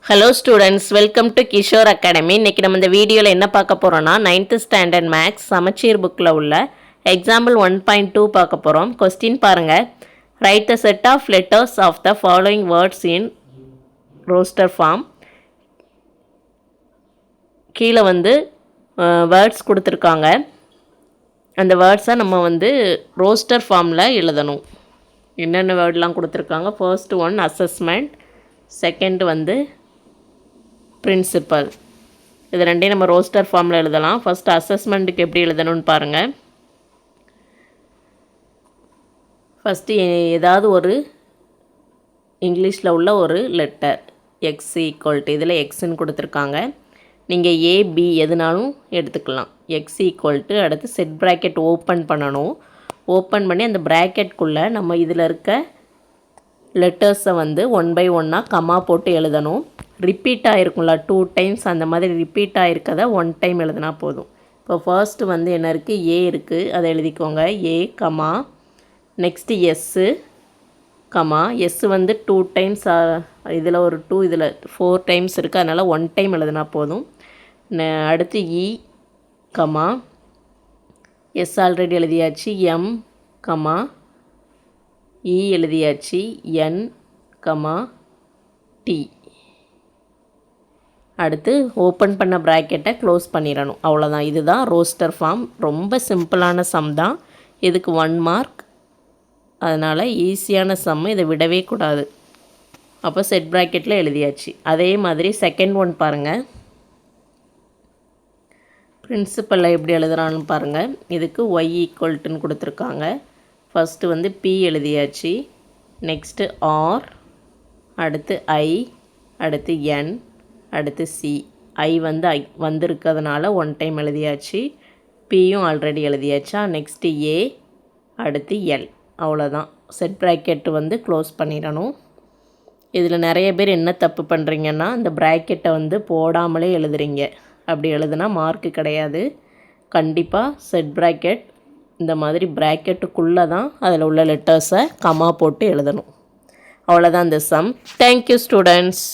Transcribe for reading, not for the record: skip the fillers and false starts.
Hello students, welcome to Kishore academy. இன்றைக்கி நம்ம இந்த வீடியோவில் என்ன பார்க்க போகிறோன்னா 9th ஸ்டாண்டர்ட் மேக்ஸ் சமச்சீர் புக்கில் உள்ள எக்ஸாம்பிள் 1.2 பார்க்க போகிறோம். கொஸ்டின் பாருங்கள். Write the set of letters of the following words in roster form. கீழே வேர்ட்ஸ் கொடுத்துருக்காங்க. அந்த வேர்ட்ஸை நம்ம ரோஸ்டர் ஃபார்மில் எழுதணும். என்னென்ன வேர்ட்லாம் கொடுத்துருக்காங்க? First one assessment, second principle. இது ரெண்டையும் நம்ம ரோஸ்டர் ஃபார்மில் எழுதலாம். ஃபஸ்ட்டு அசஸ்மெண்ட்டுக்கு எப்படி எழுதணும்னு பாருங்கள். ஃபஸ்ட்டு ஏதாவது ஒரு இங்கிலீஷில் உள்ள ஒரு லெட்டர் எக்ஸ் ஈக்குவல் டு, இதில் எக்ஸுன்னு கொடுத்துருக்காங்க. நீங்கள் ஏபி எதுனாலும் எடுத்துக்கலாம். எக்ஸ் ஈக்குவல் டு, அடுத்து செட் ப்ராக்கெட் ஓப்பன் பண்ணணும். ஓப்பன் பண்ணி அந்த ப்ராக்கெட்குள்ளே நம்ம இதில் இருக்க லெட்டர்ஸை 1 by 1 கமா போட்டு எழுதணும். ரிப்பீட் ஆகிருக்கும்ல 2 times, அந்த மாதிரி ரிப்பீட் ஆகிருக்கதை 1 time எழுதினா போதும். இப்போ ஃபர்ஸ்ட்டு என்ன இருக்குது? ஏ இருக்குது, அதை எழுதிக்கோங்க. A comma, next S comma, S 2 times, இதில் ஒரு 2, இதில் 4 times இருக்குது, அதனால் 1 time எழுதினா போதும். அடுத்து இ கமா, எஸ் ஆல்ரெடி எழுதியாச்சு. எம் கமா, இ எழுதியாச்சு. என் கமா டி. அடுத்து ஓப்பன் பண்ண ப்ராக்கெட்டை க்ளோஸ் பண்ணிடணும். அவ்வளோதான். இதுதான் ரோஸ்டர் ஃபார்ம். ரொம்ப சிம்பிளான சம் தான். இதுக்கு 1 mark. அதனால் ஈஸியான சம்மு, இதை விடவே கூடாது. அப்போ செட் ப்ராக்கெட்டில் எழுதியாச்சு. அதே மாதிரி செகண்ட் ஒன் பாருங்கள். பிரின்சிபலில் எப்படி எழுதுறான்னு பாருங்கள். இதுக்கு ஒய் ஈக்குவல்ட்டுன்னு கொடுத்துருக்காங்க. ஃபஸ்ட்டு பி எழுதியாச்சு. நெக்ஸ்ட்டு ஆர், அடுத்து ஐ, அடுத்து என், அடுத்து சி. ஐ வந்திருக்கிறதுனால 1 time எழுதியாச்சு. பியும் ஆல்ரெடி எழுதியாச்சா. நெக்ஸ்ட்டு ஏ, அடுத்து எல். அவ்வளோதான். செட் ப்ராக்கெட்டு க்ளோஸ் பண்ணிடணும். இதில் நிறைய பேர் என்ன தப்பு பண்ணுறீங்கன்னா, இந்த ப்ராக்கெட்டை போடாமலே எழுதுறீங்க. அப்படி எழுதுனா மார்க்கு கிடையாது. கண்டிப்பாக செட் ப்ராக்கெட், இந்த மாதிரி ப்ராக்கெட்டுக்குள்ளே தான் அதில் உள்ள லெட்டர்ஸை கமா போட்டு எழுதணும். அவ்வளோதான் இந்த சம். Thank you students.